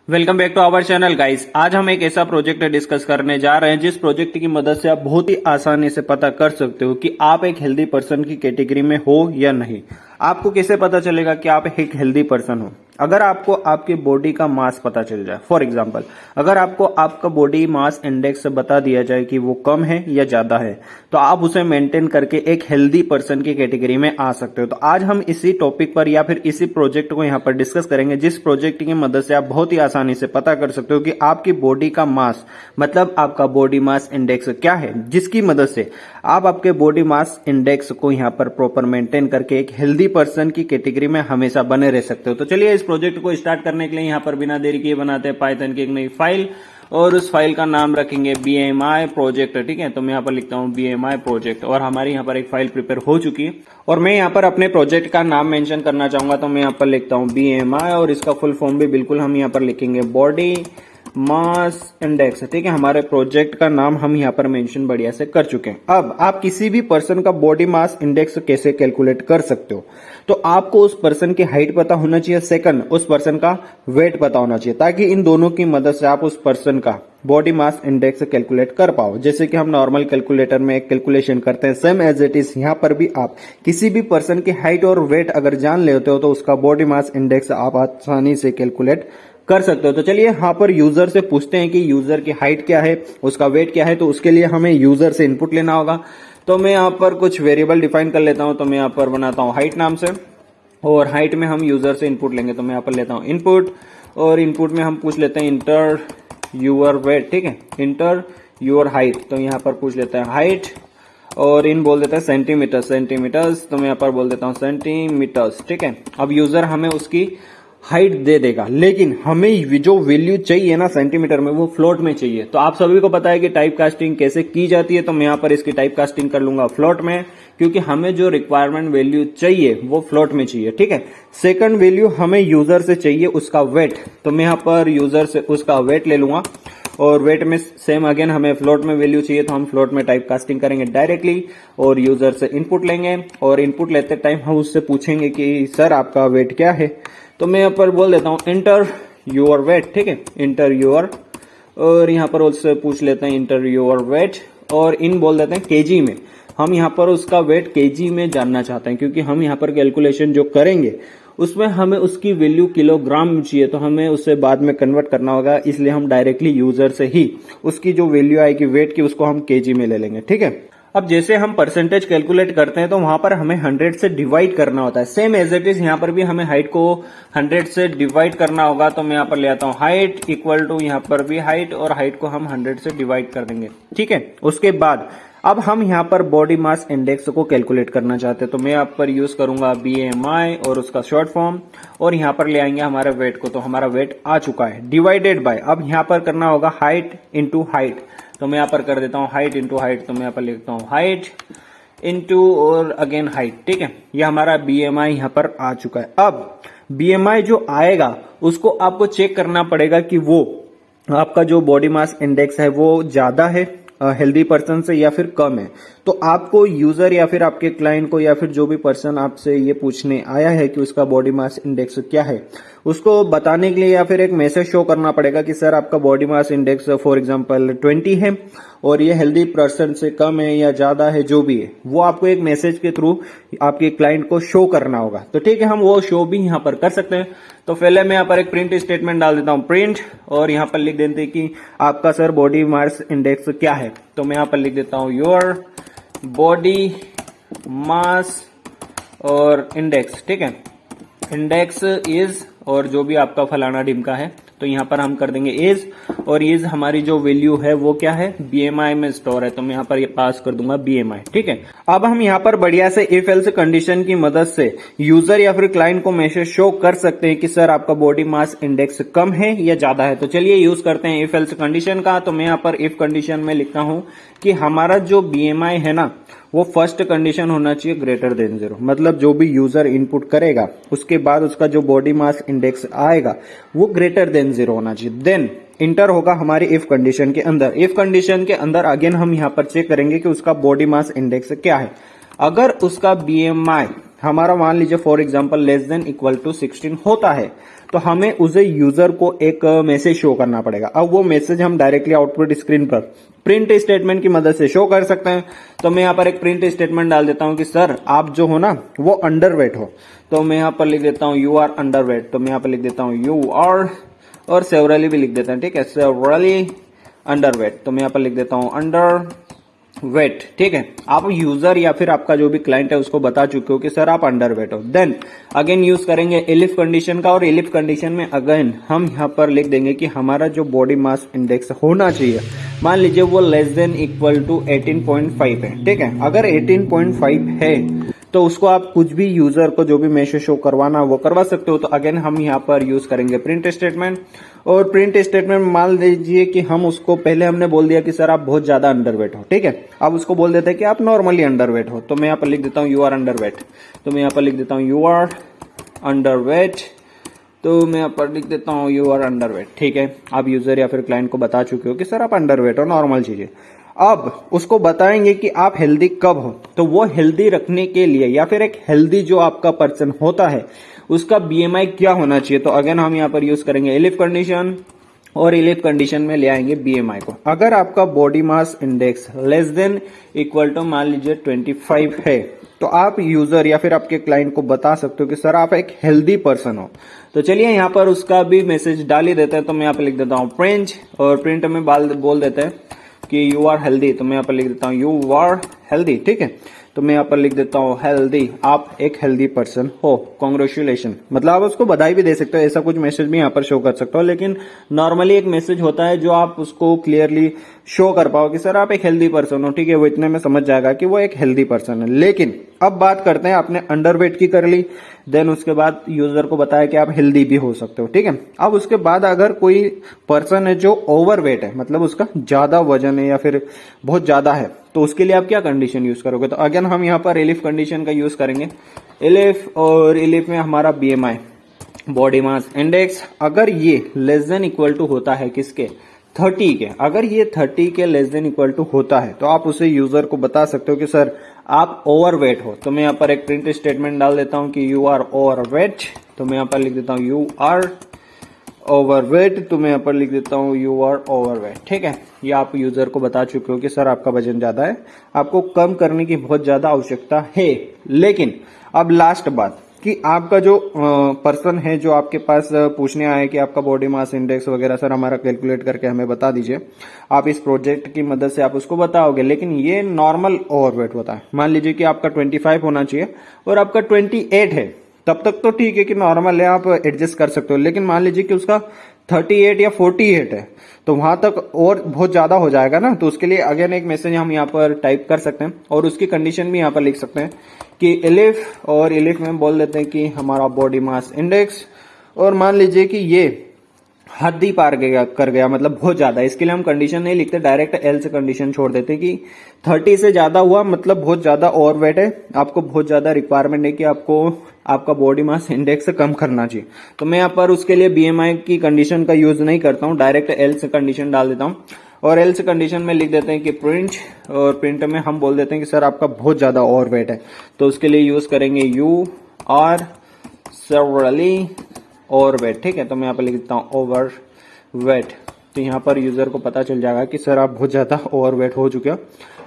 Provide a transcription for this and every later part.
Welcome back to our channel guys. आज हम एक ऐसा प्रोजेक्ट डिस्कस करने जा रहे हैं जिस प्रोजेक्ट की मदद से आप बहुत ही आसानी से पता कर सकते हो कि आप एक हेल्दी पर्सन की कैटेगरी में हो या नहीं। आपको कैसे पता चलेगा कि आप एक हेल्दी पर्सन हो? अगर आपको आपकी बॉडी का मास पता चल जाए, फॉर एग्जांपल अगर आपको आपका बॉडी मास इंडेक्स बता दिया जाए कि वो कम है या ज्यादा है, तो आप उसे मेंटेन करके एक हेल्दी पर्सन की कैटेगरी में आ सकते हो। तो आज हम इसी टॉपिक पर या फिर इसी प्रोजेक्ट को यहाँ पर डिस्कस करेंगे, जिस प्रोजेक्ट की मदद से आप बहुत ही आसानी से पता कर सकते हो कि आपकी बॉडी का मास मतलब आपका बॉडी मास इंडेक्स क्या है, जिसकी मदद से आप आपके बॉडी मास इंडेक्स को यहाँ पर प्रॉपर मेंटेन करके एक हेल्दी पर्सन की कैटेगरी में हमेशा बने रह सकते हो। तो चलिए इस प्रोजेक्ट को स्टार्ट करने के लिए यहाँ पर बिना देरी किए बनाते हैं पाइथन की एक नई फाइल और उस फाइल का नाम रखेंगे BMI प्रोजेक्ट। ठीक है, तो मैं यहाँ पर लिखता हूँ BMI प्रोजेक्ट और हमारी यहाँ पर एक फाइल प्रिपेयर हो चुकी है और मैं यहाँ पर अपने प्रोजेक्ट का नाम मेंशन करना चाहूंगा, तो मैं यहाँ पर लिखता हूँ BMI और इसका फुल फॉर्म भी बिल्कुल हम यहाँ पर लिखेंगे बॉडी मास इंडेक्स। ठीक है, हमारे प्रोजेक्ट का नाम हम यहाँ पर मेंशन बढ़िया से कर चुके हैं। अब आप किसी भी पर्सन का बॉडी मास इंडेक्स कैसे कैलकुलेट कर सकते हो? तो आपको उस पर्सन की हाइट पता होना चाहिए, सेकंड उस पर्सन का वेट पता होना चाहिए, ताकि इन दोनों की मदद से आप उस पर्सन का बॉडी मास इंडेक्स कैलकुलेट कर पाओ। जैसे कि हम नॉर्मल कैलकुलेटर में एक कैलकुलेशन करते हैं, सेम एज इट इज यहाँ पर भी आप किसी भी पर्सन की हाइट और वेट अगर जान लेते हो तो उसका बॉडी मास इंडेक्स आप आसानी से कैलकुलेट कर सकते हो। तो चलिए यहाँ पर यूजर से पूछते हैं कि यूजर की हाइट क्या है, उसका वेट क्या है। तो उसके लिए हमें यूजर से इनपुट लेना होगा। तो मैं यहाँ पर कुछ वेरिएबल डिफाइन कर लेता हूँ। तो मैं यहाँ पर बनाता हूँ हाइट नाम से और हाइट में हम यूजर से इनपुट लेंगे। तो मैं यहाँ पर लेता हूँ इनपुट और इनपुट में हम पूछ लेते हैं इंटर यूर वेट। ठीक है, इंटर यूर हाइट। तो यहाँ पर पूछ लेते हैं हाइट और इन बोल देता है सेंटीमीटर्स। तो मैं यहाँ पर बोल देता हूँ सेंटीमीटर्स। ठीक है, अब यूजर हमें उसकी हाइट दे देगा, लेकिन हमें जो वैल्यू चाहिए ना सेंटीमीटर में, वो फ्लोट में चाहिए। तो आप सभी को पता है कि टाइप कास्टिंग कैसे की जाती है। तो मैं यहाँ पर इसकी टाइप कास्टिंग कर लूंगा फ्लोट में, क्योंकि हमें जो रिक्वायरमेंट वैल्यू चाहिए वो फ्लोट में चाहिए। ठीक है, सेकंड वैल्यू हमें यूजर से चाहिए उसका वेट। तो मैं यहाँ पर यूजर से उसका वेट ले लूंगा और वेट में सेम अगेन हमें फ्लोट में वैल्यू चाहिए, तो हम फ्लोट में टाइप कास्टिंग करेंगे डायरेक्टली और यूजर से इनपुट लेंगे और इनपुट लेते टाइम हम उससे पूछेंगे कि सर आपका वेट क्या है। तो मैं यहाँ पर बोल देता हूँ इंटर योर वेट। ठीक है, इंटर योर और यहाँ पर उससे पूछ लेते हैं इंटर योर वेट और इन बोल देते हैं केजी में। हम यहाँ पर उसका वेट केजी में जानना चाहते हैं, क्योंकि हम यहाँ पर कैलकुलेशन जो करेंगे उसमें हमें उसकी वैल्यू किलोग्राम में चाहिए, तो हमें उसे बाद में कन्वर्ट करना होगा। इसलिए हम डायरेक्टली यूजर से ही उसकी जो वैल्यू आएगी वेट की, उसको हम केजी में ले लेंगे। ठीक है, अब जैसे हम परसेंटेज कैलकुलेट करते हैं तो वहां पर हमें 100 से डिवाइड करना होता है। सेम एज इट इज यहाँ पर भी हमें हाइट को 100 से डिवाइड करना होगा। तो मैं यहाँ पर ले आता हूँ हाइट इक्वल टू यहाँ पर भी हाइट और हाइट को हम 100 से डिवाइड कर देंगे। ठीक है, उसके बाद अब हम यहाँ पर बॉडी मास इंडेक्स को कैलकुलेट करना चाहते हैं। तो मैं यहाँ पर यूज करूंगा BMI और उसका शॉर्ट फॉर्म और यहाँ पर ले आएंगे हमारे वेट को। तो हमारा वेट आ चुका है डिवाइडेड बाय, अब यहाँ पर करना होगा हाइट इंटू हाइट। तो मैं यहाँ पर कर देता हूँ हाइट इंटू हाइट। तो मैं यहाँ पर लिखता हूँ हाइट इंटू और अगेन हाइट। ठीक है, ये हमारा BMI यहाँ पर आ चुका है। अब BMI जो आएगा उसको आपको चेक करना पड़ेगा कि वो आपका जो बॉडी मास इंडेक्स है वो ज्यादा है हेल्दी पर्सन से या फिर कम है। तो आपको यूजर या फिर आपके क्लाइंट को या फिर जो भी पर्सन आपसे ये पूछने आया है कि उसका बॉडी मास इंडेक्स क्या है, उसको बताने के लिए या फिर एक मैसेज शो करना पड़ेगा कि सर आपका body mass index for example 20 है और ये हेल्दी पर्सन से कम है या ज्यादा है, जो भी है वो आपको एक मैसेज के थ्रू आपके क्लाइंट को शो करना होगा। तो ठीक है, हम वो शो भी यहाँ पर कर सकते हैं। तो पहले मैं यहाँ पर एक प्रिंट स्टेटमेंट डाल देता हूँ, प्रिंट, और यहाँ पर लिख देते हैं कि आपका सर बॉडी मास इंडेक्स क्या है। तो मैं यहाँ पर लिख देता हूँ योर बॉडी मास और इंडेक्स। ठीक है, इंडेक्स इज और जो भी आपका फलाना ढिमका है, तो यहाँ पर हम कर देंगे इज और इज हमारी जो वैल्यू है वो क्या है, BMI में स्टोर है। तो मैं यहाँ पर ये पास कर दूंगा BMI। ठीक है, अब हम यहाँ पर बढ़िया से इफ एल्स कंडीशन की मदद से यूजर या फिर क्लाइंट को मैसेज शो कर सकते हैं कि सर आपका बॉडी मास इंडेक्स कम है या ज्यादा है। तो चलिए यूज करते हैं इफ एल्स कंडीशन का। तो मैं यहाँ पर इफ कंडीशन में लिखता हूँ कि हमारा जो BMI है ना वो फर्स्ट कंडीशन होना चाहिए ग्रेटर देन 0, मतलब जो भी यूजर इनपुट करेगा उसके बाद उसका जो बॉडी मास इंडेक्स आएगा वो ग्रेटर देन 0 होना चाहिए। देन इंटर होगा हमारी इफ कंडीशन के अंदर। इफ कंडीशन के अंदर अगेन हम यहाँ पर चेक करेंगे कि उसका बॉडी मास इंडेक्स क्या है। अगर उसका BMI हमारा मान लीजिए for example less than equal to 16 होता है तो हमें उसे यूजर को एक मैसेज शो करना पड़ेगा। अब वो मैसेज हम डायरेक्टली आउटपुट स्क्रीन पर प्रिंट स्टेटमेंट की मदद से शो कर सकते हैं। तो मैं यहाँ पर एक प्रिंट स्टेटमेंट डाल देता हूँ कि सर आप जो हो ना वो अंडरवेट हो। तो मैं यहाँ पर लिख देता हूँ यू आर अंडरवेट। तो मैं यहाँ पर लिख देता हूँ यू आर, और सेवरली भी लिख देता हूँ, ठीक है, सेवरली अंडरवेट। तो मैं यहाँ पर लिख देता हूँ अंडर वेट, ठीक है। आप यूजर या फिर आपका जो भी क्लाइंट है उसको बता चुके हो कि सर आप अंडरवेट हो। देन अगेन यूज करेंगे एलिफ कंडीशन का, और एलिफ कंडीशन में अगेन हम यहाँ पर लिख देंगे कि हमारा जो बॉडी मास इंडेक्स होना चाहिए, मान लीजिए वो लेस देन इक्वल टू 18.5 है, ठीक है। अगर 18.5 है तो उसको आप कुछ भी यूजर को जो भी मैसेज शो करवाना वो करवा सकते हो। तो अगेन हम यहाँ पर यूज करेंगे प्रिंट स्टेटमेंट, और प्रिंट स्टेटमेंट मान लीजिए कि हम उसको पहले हमने बोल दिया कि सर आप बहुत ज्यादा अंडरवेट हो, ठीक है। अब उसको बोल देते हैं कि आप नॉर्मली अंडरवेट हो। तो मैं यहाँ पर लिख देता हूँ यू आर अंडरवेट। तो मैं यहाँ पर लिख देता हूँ यू आर अंडरवेट। तो मैं यहाँ पर लिख देता हूँ यू आर अंडरवेट, ठीक है। आप यूजर या फिर क्लाइंट को बता चुके हो कि सर आप अंडरवेट हो, नॉर्मल चीजें। अब उसको बताएंगे कि आप हेल्दी कब हो। तो वो हेल्दी रखने के लिए या फिर एक हेल्दी जो आपका पर्सन होता है उसका बीएमआई क्या होना चाहिए। तो अगेन हम यहाँ पर यूज करेंगे एलिफ कंडीशन, और एलिफ कंडीशन में ले आएंगे बीएमआई को। अगर आपका body mass index less than equal to मान लीजिए 25 है तो आप यूजर या फिर आपके क्लाइंट को बता सकते हो कि सर आप एक हेल्दी पर्सन हो। तो चलिए यहाँ पर उसका भी मैसेज डाल ही देते हैं। तो मैं यहाँ पर लिख देता हूँ प्रिंट, और प्रिंट में बोल देते हैं कि यू आर हेल्दी। तो मैं यहाँ पर लिख देता हूँ यू आर हेल्दी, ठीक है। तो मैं यहाँ पर लिख देता हूँ हेल्दी, आप एक हेल्दी पर्सन हो, कॉन्ग्रेचुलेशन। मतलब आप उसको बधाई भी दे सकते हो, ऐसा कुछ मैसेज भी यहाँ पर शो कर सकते हो। लेकिन नॉर्मली एक मैसेज होता है जो आप उसको क्लियरली शो कर पाओ कि सर आप एक हेल्दी पर्सन हो, ठीक है। वो इतने में समझ जाएगा कि वो एक हेल्दी पर्सन है। लेकिन अब बात करते हैं, आपने अंडरवेट की कर ली, देन उसके बाद यूजर को बताया कि आप हेल्दी भी हो सकते हो, ठीक है। अब उसके बाद अगर कोई पर्सन है जो ओवरवेट है, मतलब उसका ज्यादा वजन है या फिर बहुत ज्यादा है, तो उसके लिए आप क्या कंडीशन यूज करोगे। तो अगेन हम यहाँ पर एलिफ कंडीशन का यूज करेंगे, एलिफ, और एलिफ में हमारा बीएमआई बॉडी मास इंडेक्स अगर ये लेस देन इक्वल टू होता है किसके, 30 के। अगर ये 30 के लेस देन इक्वल टू होता है तो आप उसे यूजर को बता सकते हो कि सर आप ओवरवेट हो। तो मैं यहाँ पर एक प्रिंट स्टेटमेंट डाल देता हूँ कि यू आर ओवरवेट। तो मैं यहाँ पर लिख देता हूँ यू आर ओवरवेट। तो मैं यहाँ पर लिख देता हूँ यू आर ओवरवेट, ठीक है। ये आप यूजर को बता चुके हो कि सर आपका वजन ज्यादा है, आपको कम करने की बहुत ज्यादा आवश्यकता है। लेकिन अब लास्ट बात कि आपका जो पर्सन है जो आपके पास पूछने आए कि आपका बॉडी मास इंडेक्स वगैरह सर हमारा कैलकुलेट करके हमें बता दीजिए, आप इस प्रोजेक्ट की मदद से आप उसको बताओगे। लेकिन ये नॉर्मल ओवरवेट होता है। मान लीजिए कि आपका 25 होना चाहिए और आपका 28 है, तब तक तो ठीक है कि नॉर्मल है, आप एडजस्ट कर सकते हो। लेकिन मान लीजिए कि उसका 38 या 48 है, तो वहां तक और बहुत ज्यादा हो जाएगा ना। तो उसके लिए अगेन एक मैसेज हम यहाँ पर टाइप कर सकते हैं, और उसकी कंडीशन भी यहाँ पर लिख सकते हैं कि एलिफ, और एलिफ में बोल देते हैं कि हमारा बॉडी मास इंडेक्स, और मान लीजिए कि ये हद ही पार कर गया, मतलब बहुत ज्यादा। इसके लिए हम कंडीशन नहीं लिखते, डायरेक्ट एल से कंडीशन छोड़ देते हैं कि 30 से ज्यादा हुआ मतलब बहुत ज्यादा ओवरवेट है, आपको बहुत ज्यादा रिक्वायरमेंट है कि आपको आपका बॉडी मास इंडेक्स कम करना चाहिए। तो मैं यहाँ पर उसके लिए बीएमआई की कंडीशन का यूज नहीं करता हूँ, डायरेक्ट एल से कंडीशन डाल देता हूँ। और एल से कंडीशन में लिख देते हैं कि प्रिंट, और प्रिंट में हम बोल देते हैं कि सर आपका बहुत ज्यादा ओवरवेट है। तो उसके लिए यूज करेंगे यू आर सेवरली ओवरवेट, ठीक है। तो मैं यहाँ पर लिख देता हूँ ओवरवेट। तो यहाँ पर यूजर को पता चल जाएगा कि सर आप बहुत ज्यादा ओवरवेट हो चुके हो।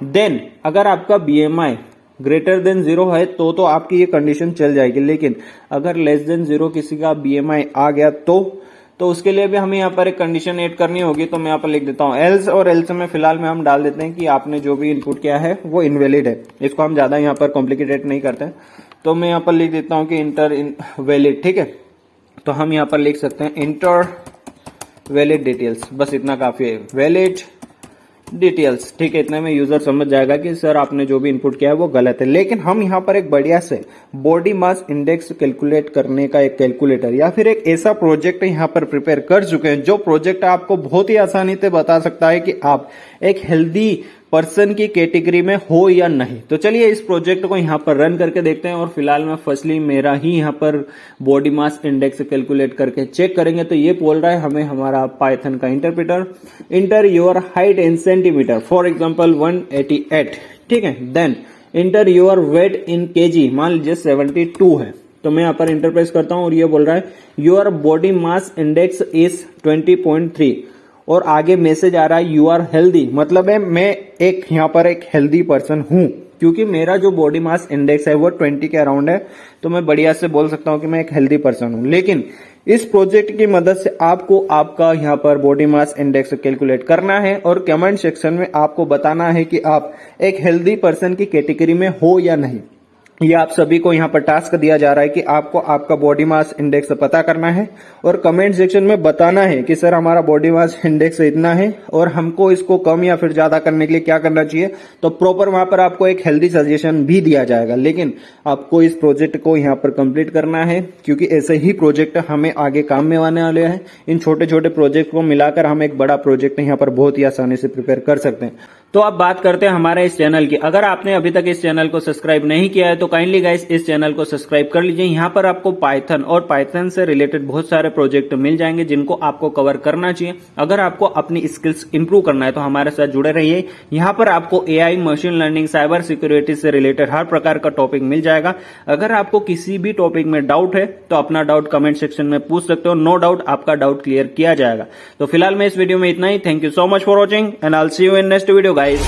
देन अगर आपका बीएमआई ग्रेटर देन 0 है तो आपकी ये कंडीशन चल जाएगी। लेकिन अगर लेस देन 0 किसी का बीएमआई आ गया तो उसके लिए भी हमें यहाँ पर एक कंडीशन ऐड करनी होगी। तो मैं यहाँ पर लिख देता हूँ एल्स, और एल्स में फिलहाल में हम डाल देते हैं कि आपने जो भी इनपुट किया है वो इनवैलिड है। इसको हम ज्यादा यहाँ पर कॉम्प्लिकेटेड नहीं करते। तो मैं यहाँ पर लिख देता हूँ कि इंटर इनवैलिड, ठीक है। तो हम यहाँ पर लिख सकते हैं इंटर वैलिड डिटेल्स, बस इतना काफी है, वैलिड डिटेल्स, ठीक है। इतने में यूजर समझ जाएगा कि सर आपने जो भी इनपुट किया है वो गलत है। लेकिन हम यहाँ पर एक बढ़िया से बॉडी मास इंडेक्स कैलकुलेट करने का एक कैलकुलेटर या फिर एक ऐसा प्रोजेक्ट यहाँ पर प्रिपेयर कर चुके हैं जो प्रोजेक्ट आपको बहुत ही आसानी से बता सकता है कि आप एक हेल्दी पर्सन की कैटेगरी में हो या नहीं। तो चलिए इस प्रोजेक्ट को यहाँ पर रन करके देखते हैं। और फिलहाल में फर्स्टली मेरा ही यहाँ पर बॉडी मास इंडेक्स कैलकुलेट करके चेक करेंगे। तो ये बोल रहा है हमें हमारा पाइथन का interpreter, enter your height in centimeter, for example 188, ठीक है। Then enter your weight in kg, मान लीजिए 72 है, तो मैं यहाँ पर इंटरप्रेस करता हूँ और ये बोल रहा है your body mass index is 20.3 और आगे मैसेज आ रहा है यू आर हेल्दी, मतलब है मैं एक यहाँ पर एक हेल्दी पर्सन हूँ क्योंकि मेरा जो बॉडी मास इंडेक्स है वो 20 के अराउंड है, तो मैं बढ़िया से बोल सकता हूँ कि मैं एक हेल्दी पर्सन हूँ। लेकिन इस प्रोजेक्ट की मदद से आपको आपका यहाँ पर बॉडी मास इंडेक्स कैलकुलेट करना है और कमेंट सेक्शन में आपको बताना है कि आप एक हेल्दी पर्सन की कैटेगरी में हो या नहीं। ये आप सभी को यहाँ पर टास्क दिया जा रहा है कि आपको आपका बॉडी मास इंडेक्स पता करना है और कमेंट सेक्शन में बताना है कि सर हमारा बॉडी मास इंडेक्स इतना है और हमको इसको कम या फिर ज्यादा करने के लिए क्या करना चाहिए। तो प्रॉपर वहां पर आपको एक हेल्दी सजेशन भी दिया जाएगा, लेकिन आपको इस प्रोजेक्ट को यहाँ पर कंप्लीट करना है क्योंकि ऐसे ही प्रोजेक्ट हमें आगे काम में आने वाले हैं। इन छोटे छोटे प्रोजेक्ट को मिलाकर हम एक बड़ा प्रोजेक्ट यहाँ पर बहुत ही आसानी से प्रिपेयर कर सकते हैं। तो अब बात करते हैं हमारे इस चैनल की। अगर आपने अभी तक इस चैनल को सब्सक्राइब नहीं किया है तो काइंडली गाइस इस चैनल को सब्सक्राइब कर लीजिए। यहाँ पर आपको पाइथन और पाइथन से रिलेटेड बहुत सारे प्रोजेक्ट मिल जाएंगे जिनको आपको कवर करना चाहिए। अगर आपको अपनी स्किल्स इंप्रूव करना है तो हमारे साथ जुड़े रहिए। यहाँ पर आपको AI, machine learning, cyber security से रिलेटेड हर प्रकार का टॉपिक मिल जाएगा। अगर आपको किसी भी टॉपिक में डाउट है तो अपना डाउट कमेंट सेक्शन में पूछ सकते हो। नो डाउट आपका डाउट क्लियर किया जाएगा। तो फिलहाल मैं इस वीडियो में इतना ही। Thank you so much for watching and I will see you in next video guys.